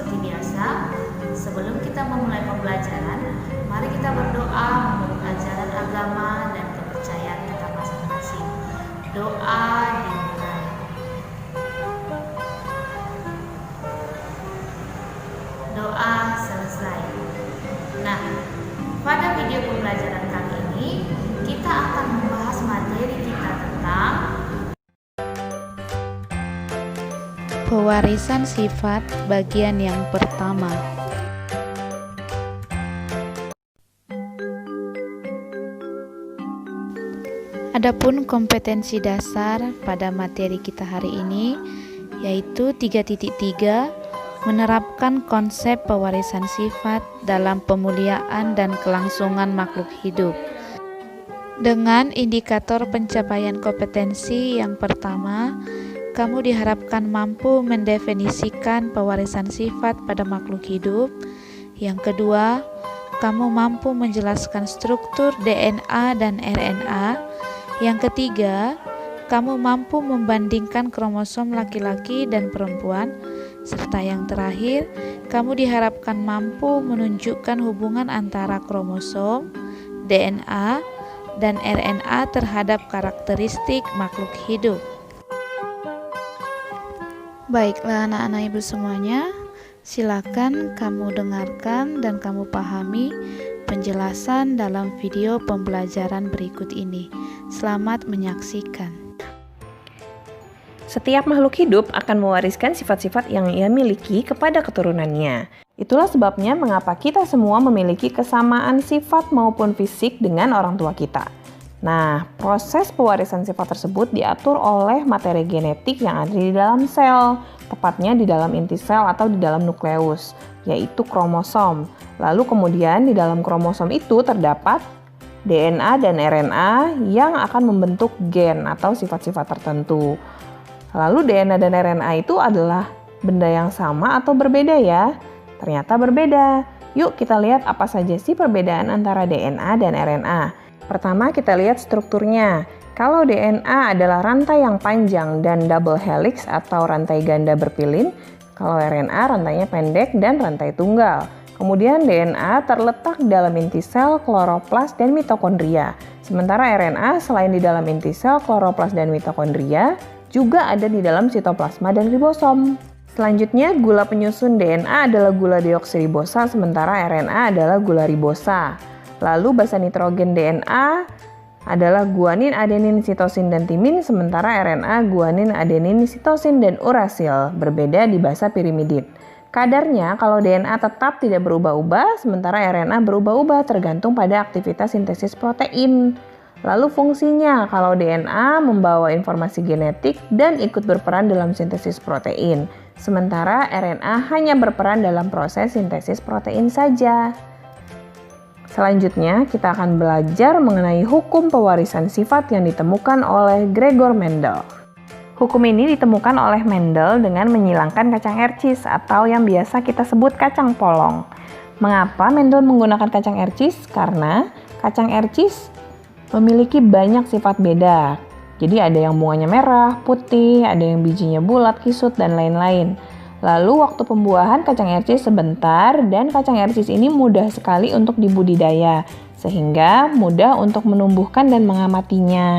Seperti biasa, sebelum kita memulai pembelajaran, mari kita berdoa menurut ajaran agama dan kepercayaan kita masing-masing. Doa dimulai. Doa selesai. Nah, pada video pembelajaran kali ini, kita akan membahas materi kita tentang pewarisan sifat bagian yang pertama. Adapun kompetensi dasar pada materi kita hari ini yaitu 3.3, menerapkan konsep pewarisan sifat dalam pemuliaan dan kelangsungan makhluk hidup. Dengan indikator pencapaian kompetensi yang pertama, kamu diharapkan mampu mendefinisikan pewarisan sifat pada makhluk hidup. Yang kedua, kamu mampu menjelaskan struktur DNA dan RNA. Yang ketiga, kamu mampu membandingkan kromosom laki-laki dan perempuan. Serta yang terakhir, kamu diharapkan mampu menunjukkan hubungan antara kromosom, DNA, dan RNA terhadap karakteristik makhluk hidup. Baiklah anak-anak ibu semuanya, silakan kamu dengarkan dan kamu pahami penjelasan dalam video pembelajaran berikut ini. Selamat menyaksikan. Setiap makhluk hidup akan mewariskan sifat-sifat yang ia miliki kepada keturunannya. Itulah sebabnya mengapa kita semua memiliki kesamaan sifat maupun fisik dengan orang tua kita. Nah, proses pewarisan sifat tersebut diatur oleh materi genetik yang ada di dalam sel, tepatnya di dalam inti sel atau di dalam nukleus, yaitu kromosom. Lalu kemudian di dalam kromosom itu terdapat DNA dan RNA yang akan membentuk gen atau sifat-sifat tertentu. Lalu DNA dan RNA itu adalah benda yang sama atau berbeda ya? Ternyata berbeda. Yuk kita lihat apa saja sih perbedaan antara DNA dan RNA. Pertama kita lihat strukturnya. Kalau DNA adalah rantai yang panjang dan double helix atau rantai ganda berpilin, kalau RNA rantainya pendek dan rantai tunggal. Kemudian DNA terletak dalam inti sel, kloroplas, dan mitokondria. Sementara RNA selain di dalam inti sel, kloroplas, dan mitokondria, juga ada di dalam sitoplasma dan ribosom. Selanjutnya, gula penyusun DNA adalah gula deoksiribosa, sementara RNA adalah gula ribosa. Lalu basa nitrogen DNA adalah guanin, adenin, sitosin, dan timin, sementara RNA guanin, adenin, sitosin, dan urasil, berbeda di basa pirimidin. Kadarnya kalau DNA tetap tidak berubah-ubah, sementara RNA berubah-ubah tergantung pada aktivitas sintesis protein. Lalu fungsinya, kalau DNA membawa informasi genetik dan ikut berperan dalam sintesis protein, sementara RNA hanya berperan dalam proses sintesis protein saja. Selanjutnya, kita akan belajar mengenai hukum pewarisan sifat yang ditemukan oleh Gregor Mendel. Hukum ini ditemukan oleh Mendel dengan menyilangkan kacang ercis atau yang biasa kita sebut kacang polong. Mengapa Mendel menggunakan kacang ercis? Karena kacang ercis memiliki banyak sifat beda. Jadi ada yang bunganya merah, putih, ada yang bijinya bulat, kisut, dan lain-lain. Lalu waktu pembuahan kacang ercis sebentar dan kacang ercis ini mudah sekali untuk dibudidaya, sehingga mudah untuk menumbuhkan dan mengamatinya.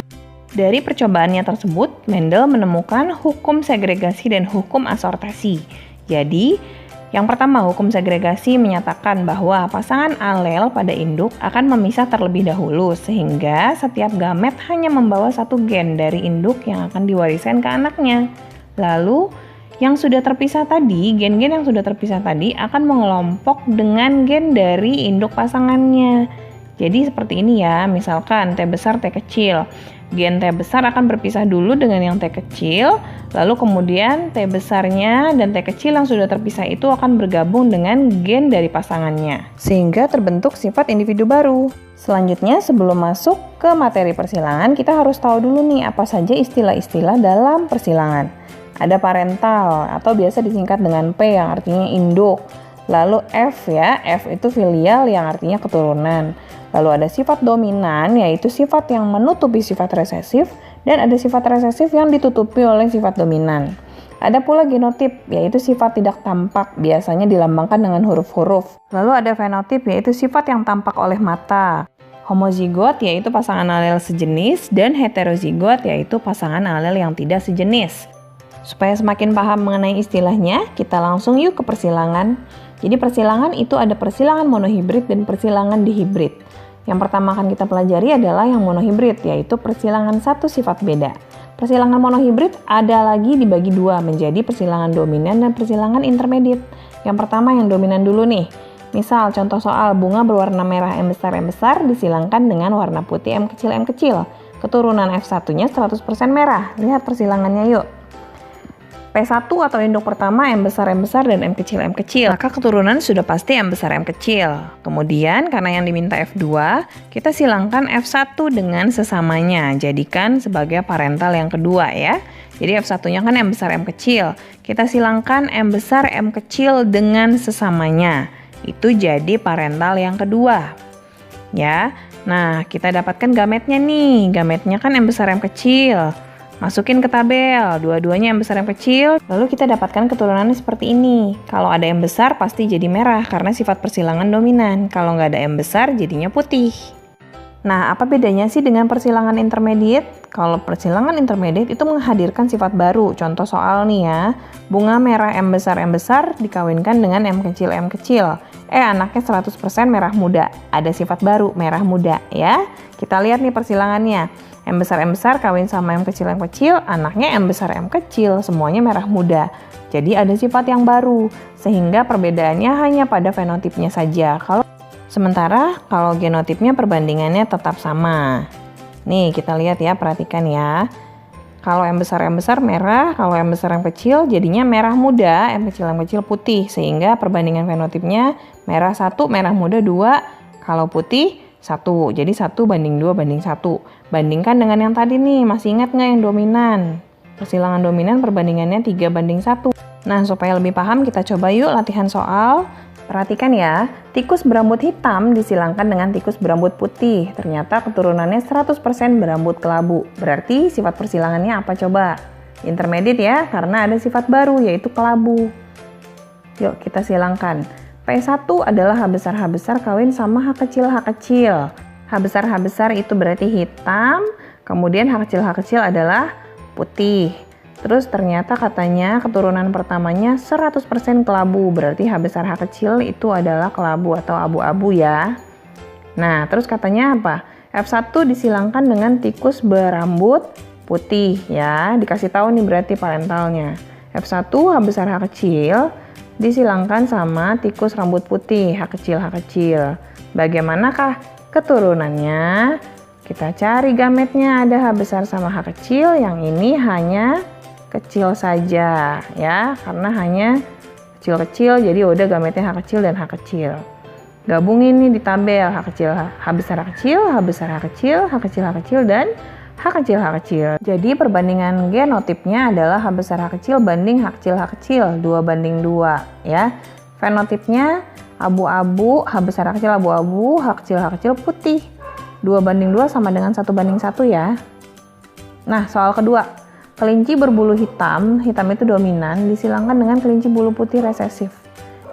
Dari percobaannya tersebut, Mendel menemukan hukum segregasi dan hukum asortasi. Jadi, yang pertama, hukum segregasi menyatakan bahwa pasangan alel pada induk akan memisah terlebih dahulu, sehingga setiap gamet hanya membawa satu gen dari induk yang akan diwariskan ke anaknya. Lalu, yang sudah terpisah tadi, gen-gen yang sudah terpisah tadi akan mengelompok dengan gen dari induk pasangannya. Jadi seperti ini ya, misalkan T besar, T kecil. Gen T besar akan berpisah dulu dengan yang T kecil, lalu kemudian T besarnya dan T kecil yang sudah terpisah itu akan bergabung dengan gen dari pasangannya, sehingga terbentuk sifat individu baru. Selanjutnya, sebelum masuk ke materi persilangan, kita harus tahu dulu nih apa saja istilah-istilah dalam persilangan. Ada parental atau biasa disingkat dengan P yang artinya induk. Lalu F ya, F itu filial yang artinya keturunan. Lalu ada sifat dominan yaitu sifat yang menutupi sifat resesif dan ada sifat resesif yang ditutupi oleh sifat dominan. Ada pula genotip, yaitu sifat tidak tampak, biasanya dilambangkan dengan huruf-huruf. Lalu ada fenotip, yaitu sifat yang tampak oleh mata. Homozigot, yaitu pasangan alel sejenis, dan heterozigot, yaitu pasangan alel yang tidak sejenis. Supaya semakin paham mengenai istilahnya, kita langsung yuk ke persilangan. Jadi persilangan itu ada persilangan monohibrid dan persilangan dihibrid. Yang pertama akan kita pelajari adalah yang monohibrid, yaitu persilangan satu sifat beda. Persilangan monohibrid ada lagi dibagi dua menjadi persilangan dominan dan persilangan intermediate. Yang pertama yang dominan dulu nih. Misal contoh soal bunga berwarna merah M besar disilangkan dengan warna putih M kecil. Keturunan F1-nya 100% merah. Lihat persilangannya yuk. P1 atau induk pertama M besar dan M kecil. Maka keturunan sudah pasti M besar M kecil. Kemudian karena yang diminta F2, kita silangkan F1 dengan sesamanya. Jadikan sebagai parental yang kedua ya. Jadi F1-nya kan M besar M kecil. Kita silangkan M besar M kecil dengan sesamanya. Itu jadi parental yang kedua. Ya. Nah, kita dapatkan gametnya nih. Gametnya kan M besar M kecil. Masukin ke tabel, dua-duanya M besar M kecil, lalu kita dapatkan keturunannya seperti ini. Kalau ada M besar pasti jadi merah karena sifat persilangan dominan. Kalau nggak ada M besar jadinya putih. Nah, apa bedanya sih dengan persilangan intermediate? Kalau persilangan intermediate itu menghadirkan sifat baru. Contoh soal nih ya, bunga merah M besar dikawinkan dengan M kecil. Anaknya 100% merah muda. Ada sifat baru, merah muda ya. Kita lihat nih persilangannya. M besar kawin sama M kecil, anaknya M besar M kecil, semuanya merah muda. Jadi ada sifat yang baru, sehingga perbedaannya hanya pada fenotipnya saja. Sementara kalau genotipnya perbandingannya tetap sama. Nih kita lihat ya, perhatikan ya. Kalau M besar merah, kalau M besar M kecil jadinya merah muda, M kecil putih. Sehingga perbandingan fenotipnya merah 1, merah muda 2, kalau putih 1. Jadi 1 banding 2 banding 1. Bandingkan dengan yang tadi nih, masih ingat nggak yang dominan? Persilangan dominan perbandingannya 3 banding 1. Nah, supaya lebih paham kita coba yuk latihan soal. Perhatikan ya, tikus berambut hitam disilangkan dengan tikus berambut putih. Ternyata keturunannya 100% berambut kelabu. Berarti sifat persilangannya apa coba? Intermediate ya, karena ada sifat baru yaitu kelabu. Yuk kita silangkan. P1 adalah H besar kawin sama H kecil. H besar itu berarti hitam, kemudian H kecil adalah putih. Terus ternyata katanya keturunan pertamanya 100% kelabu, berarti H besar H kecil itu adalah kelabu atau abu-abu ya. Nah, terus katanya apa? F1 disilangkan dengan tikus berambut putih ya, dikasih tahu nih berarti parentalnya. F1 H besar H kecil disilangkan sama tikus rambut putih, H kecil. Bagaimanakah keturunannya? Kita cari gametnya, ada H besar sama H kecil, yang ini hanya kecil saja ya, karena hanya kecil-kecil, jadi udah gametnya H kecil dan H kecil. Gabungin nih di tabel, H besar H kecil, dan H kecil. Jadi perbandingan genotipnya adalah H besar H kecil banding H kecil, 2 banding 2 ya. Fenotipnya abu-abu, H besar H kecil abu-abu, H kecil putih. 2 banding 2 sama dengan 1 banding 1 ya. Nah, soal kedua. Kelinci berbulu hitam itu dominan, disilangkan dengan kelinci bulu putih resesif.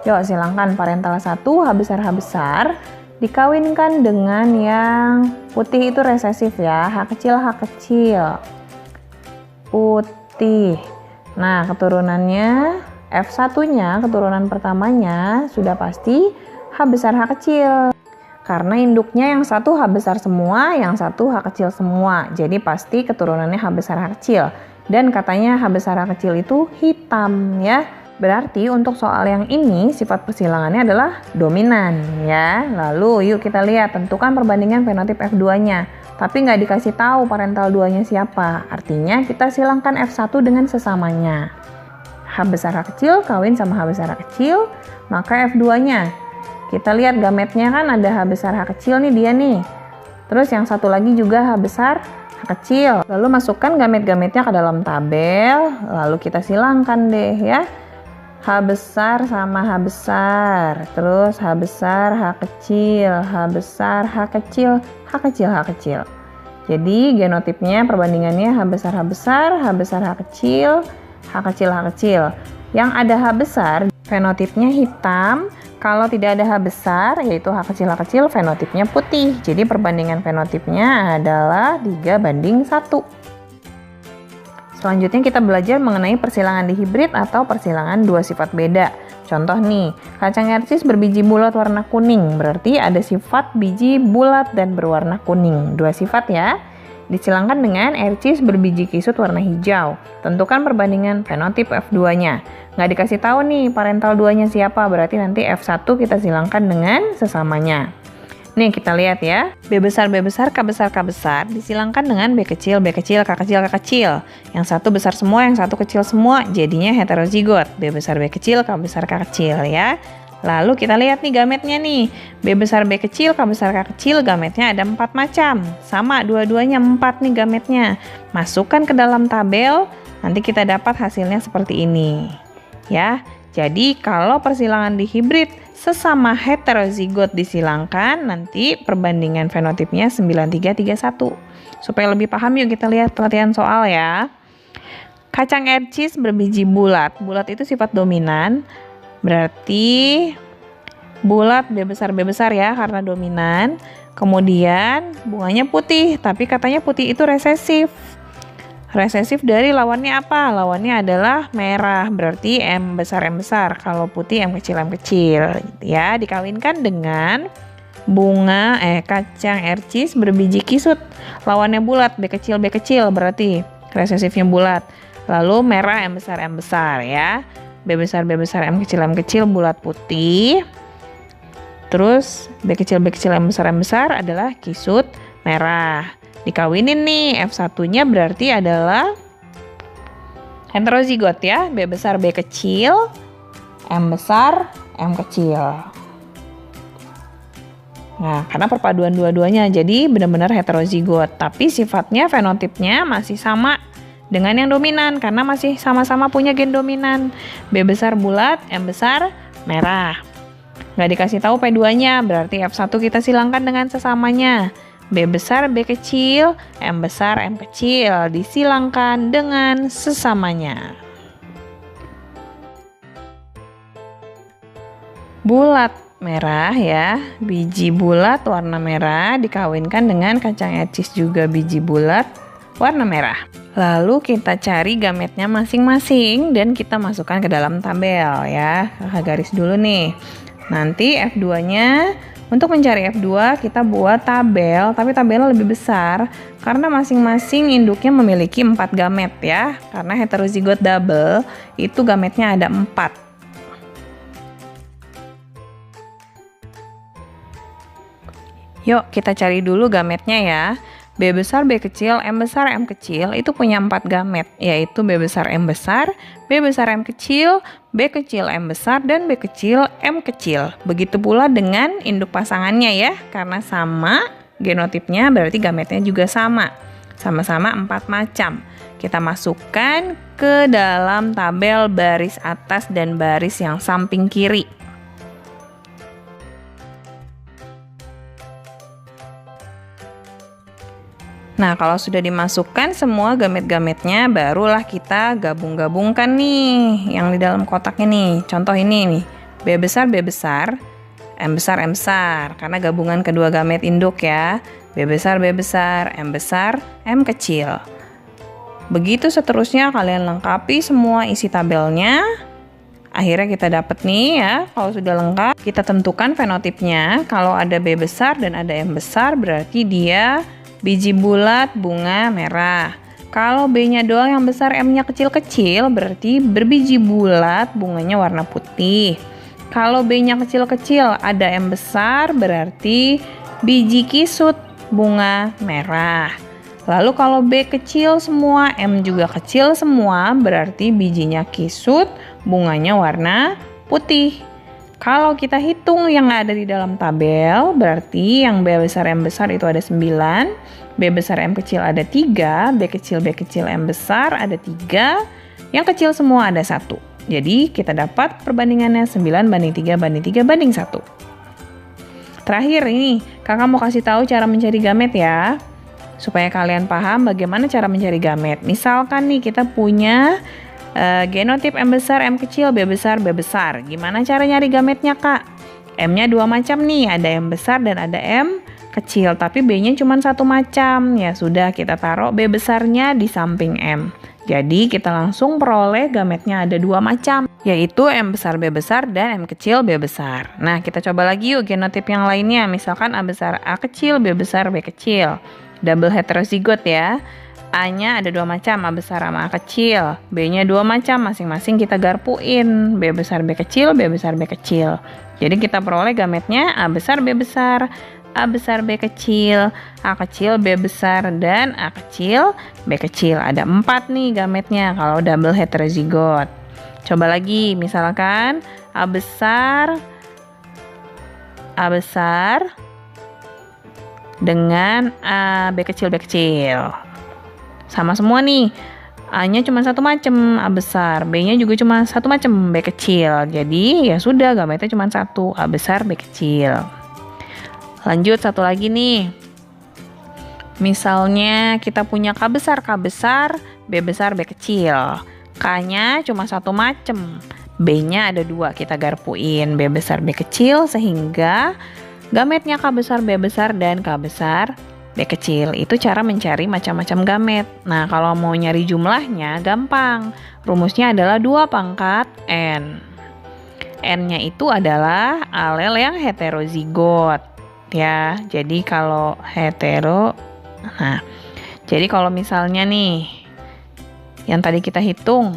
Yuk silangkan parental 1, H besar, dikawinkan dengan yang putih itu resesif ya, H kecil, putih. Nah, keturunannya F1-nya, keturunan pertamanya sudah pasti H besar H kecil. Karena induknya yang satu H besar semua, yang satu H kecil semua. Jadi pasti keturunannya H besar H kecil. Dan katanya H besar H kecil itu hitam ya. Berarti untuk soal yang ini sifat persilangannya adalah dominan ya. Lalu yuk kita lihat, tentukan perbandingan fenotip F2-nya. Tapi nggak dikasih tahu parental 2-nya siapa. Artinya kita silangkan F1 dengan sesamanya. H besar H kecil kawin sama H besar H kecil, maka F2-nya. Kita lihat gametnya kan ada H besar H kecil nih dia nih. Terus yang satu lagi juga H besar H kecil. Lalu masukkan gamet-gametnya ke dalam tabel, lalu kita silangkan deh ya. H besar sama H besar, terus H besar, H kecil, H besar, H kecil, H kecil, H kecil. Jadi genotipnya perbandingannya H besar, H besar, H besar, H kecil, H H kecil. Yang ada H besar, fenotipnya hitam. Kalau tidak ada H besar, yaitu H kecil, fenotipnya putih. Jadi perbandingan fenotipnya adalah 3:1. Selanjutnya kita belajar mengenai persilangan dihibrid atau persilangan dua sifat beda. Contoh nih, kacang ercis berbiji bulat warna kuning, berarti ada sifat biji bulat dan berwarna kuning. Dua sifat ya. Disilangkan dengan ercis berbiji kisut warna hijau. Tentukan perbandingan fenotip F2-nya. Nggak dikasih tahu nih parental 2-nya siapa, berarti nanti F1 kita silangkan dengan sesamanya. Nih kita lihat ya, B besar, K besar disilangkan dengan B kecil, K kecil. Yang satu besar semua, yang satu kecil semua, jadinya heterozigot. B besar, K kecil ya. Lalu kita lihat nih gametnya nih, B besar, K kecil, gametnya ada 4 macam. Sama dua-duanya 4 nih gametnya. Masukkan ke dalam tabel, nanti kita dapat hasilnya seperti ini. Ya, jadi kalau persilangan dihibrid sesama heterozigot disilangkan, nanti perbandingan fenotipnya 9331. Supaya lebih paham yuk kita lihat pelatihan soal ya. Kacang ercis berbiji bulat. Bulat itu sifat dominan, berarti bulat B besar ya karena dominan. Kemudian bunganya putih, tapi katanya putih itu resesif. Resesif dari lawannya apa? Lawannya adalah merah, berarti M besar. Kalau putih M kecil ya. Dikawinkan dengan kacang ercis berbiji kisut. Lawannya bulat, B kecil, berarti resesifnya bulat. Lalu merah M besar ya. B besar, M kecil, bulat putih. Terus B kecil, M besar adalah kisut merah. Dikawinin nih, F1-nya berarti adalah heterozigot ya. B besar, B kecil, M besar, M kecil. Nah, karena perpaduan dua-duanya, jadi benar-benar heterozigot. Tapi sifatnya, fenotipnya masih sama dengan yang dominan, karena masih sama-sama punya gen dominan. B besar bulat, M besar merah. Nggak dikasih tahu P2-nya, berarti F1 kita silangkan dengan sesamanya. B besar, B kecil, M besar, M kecil, disilangkan dengan sesamanya. Bulat merah ya, biji bulat warna merah dikawinkan dengan kacang ercis juga biji bulat warna merah. Lalu kita cari gametnya masing-masing dan kita masukkan ke dalam tabel ya. Garis dulu nih. Nanti F2-nya, untuk mencari F2 kita buat tabel, tapi tabelnya lebih besar karena masing-masing induknya memiliki 4 gamet ya. Karena heterozigot double itu gametnya ada 4. Yuk kita cari dulu gametnya ya. B besar, B kecil, M besar, M kecil itu punya 4 gamet, yaitu B besar, M besar, B besar, M kecil, B kecil, M besar, dan B kecil, M kecil. Begitu pula dengan induk pasangannya ya, karena sama genotipnya berarti gametnya juga sama. Sama-sama 4 macam. Kita masukkan ke dalam tabel baris atas dan baris yang samping kiri. Nah, kalau sudah dimasukkan semua gamet-gametnya, barulah kita gabung-gabungkan nih yang di dalam kotaknya nih. Contoh ini nih, B besar, M besar, M besar. Karena gabungan kedua gamet induk ya. B besar, M besar, M kecil. Begitu seterusnya kalian lengkapi semua isi tabelnya. Akhirnya kita dapat nih ya, kalau sudah lengkap, kita tentukan fenotipnya. Kalau ada B besar dan ada M besar, berarti dia biji bulat bunga merah. Kalau B-nya doang yang besar, M-nya kecil-kecil, berarti berbiji bulat bunganya warna putih. Kalau B-nya kecil-kecil, ada M besar, berarti biji kisut bunga merah. Lalu kalau B kecil semua, M juga kecil semua, berarti bijinya kisut, bunganya warna putih. Kalau kita hitung yang ada di dalam tabel, berarti yang B besar M besar itu ada 9, B besar M kecil ada 3, B kecil M besar ada 3, yang kecil semua ada 1. Jadi kita dapat perbandingannya 9:3:3:1. Terakhir ini, kakak mau kasih tahu cara mencari gamet ya, supaya kalian paham bagaimana cara mencari gamet. Misalkan nih kita punya Genotip M besar, M kecil, B besar, B besar. Gimana cara nyari gametnya, Kak? M-nya dua macam nih, ada M besar dan ada M kecil, tapi B-nya cuma satu macam. Ya sudah, kita taruh B besarnya di samping M. Jadi kita langsung peroleh gametnya ada dua macam, yaitu M besar B besar dan M kecil B besar. Nah, kita coba lagi yuk genotip yang lainnya. Misalkan A besar A kecil, B besar B kecil. Double heterozigot ya. A-nya ada dua macam, A besar sama A kecil. B-nya dua macam, masing-masing kita garpuin. B besar B kecil, B besar B kecil. Jadi kita peroleh gametnya A besar B besar, A besar B kecil, A kecil B besar, dan A kecil B kecil. Ada 4 nih gametnya kalau double heterozigot. Coba lagi, misalkan A besar dengan B kecil B kecil. Sama semua nih, A-nya cuma satu macam, A besar, B-nya juga cuma satu macam, B kecil. Jadi ya sudah, gametnya cuma satu, A besar B kecil. Lanjut satu lagi nih. Misalnya kita punya K besar, B besar, B kecil. K-nya cuma satu macam, B-nya ada dua, kita garpuin B besar B kecil sehingga gametnya K besar B besar dan K besar B kecil. Itu cara mencari macam-macam gamet. Nah, kalau mau nyari jumlahnya gampang. Rumusnya adalah 2 pangkat N. N-nya itu adalah alel yang heterozigot. Ya, jadi kalau jadi kalau misalnya nih, yang tadi kita hitung,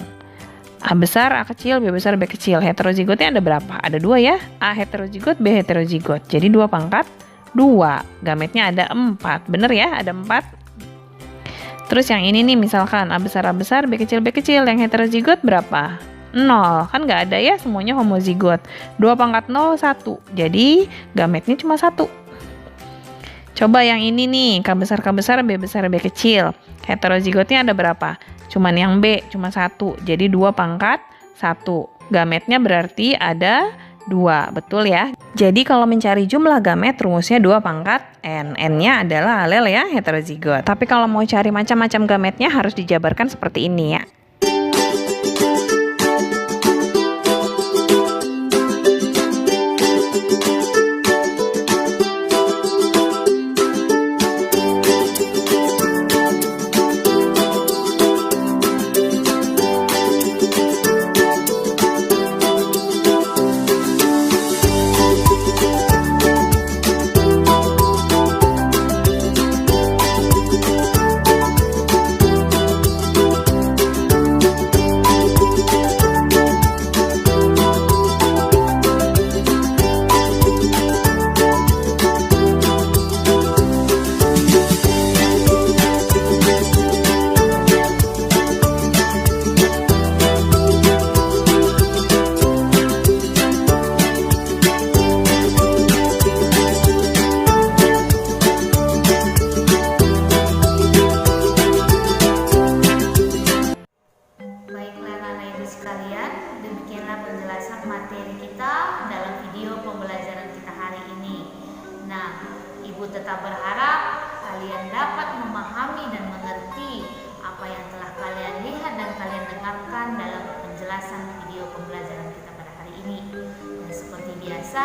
A besar, A kecil, B besar, B kecil. Heterozigotnya ada berapa? Ada 2 ya. A heterozigot, B heterozigot. Jadi 2 pangkat 2. Gametnya ada 4. Bener ya? Ada 4. Terus yang ini nih, misalkan A besar, B kecil, B kecil. Yang heterozigot berapa? 0. Kan nggak ada ya, semuanya homozigot. 2 pangkat 0, 1. Jadi gametnya cuma 1. Coba yang ini nih, K besar, B besar, B kecil. Heterozigotnya ada berapa? Cuman yang B, cuma 1. Jadi 2 pangkat 1. Gametnya berarti ada 2, betul ya? Jadi kalau mencari jumlah gamet, rumusnya 2 pangkat N. N-nya adalah alel ya, heterozigot. Tapi kalau mau cari macam-macam gametnya harus dijabarkan seperti ini ya. Sekalian, demikianlah penjelasan materi kita dalam video pembelajaran kita hari ini. Nah, Ibu tetap berharap kalian dapat memahami dan mengerti apa yang telah kalian lihat dan kalian dengarkan dalam penjelasan video pembelajaran kita pada hari ini. Dan seperti biasa,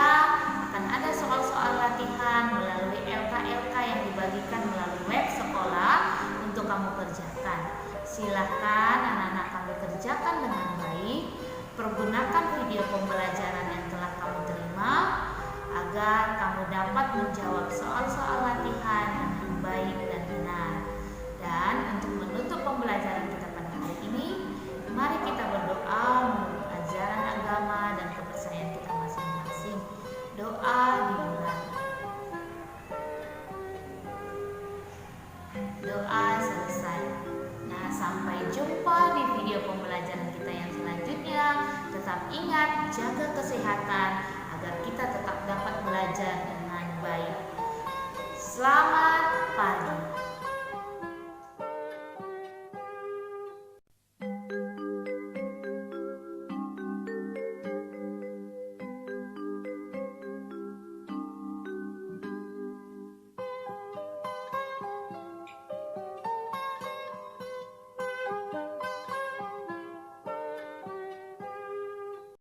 akan ada soal-soal latihan melalui LK-LK yang dibagikan melalui web sekolah untuk kamu kerjakan. Silahkan anak-anak kami kerjakan dengan baik. Pergunakan video pembelajaran yang telah kamu terima agar kamu dapat menjawab soal-soal latihan dengan baik dan benar. Dan untuk menutup pembelajaran kita pada hari ini, mari kita berdoa menurut ajaran agama dan kepercayaan kita masing-masing. Doa dimulai. Doa selesai. Nah, sampai jumpa di video pembelajaran kita yang selanjutnya. Tetap ingat, jaga kesehatan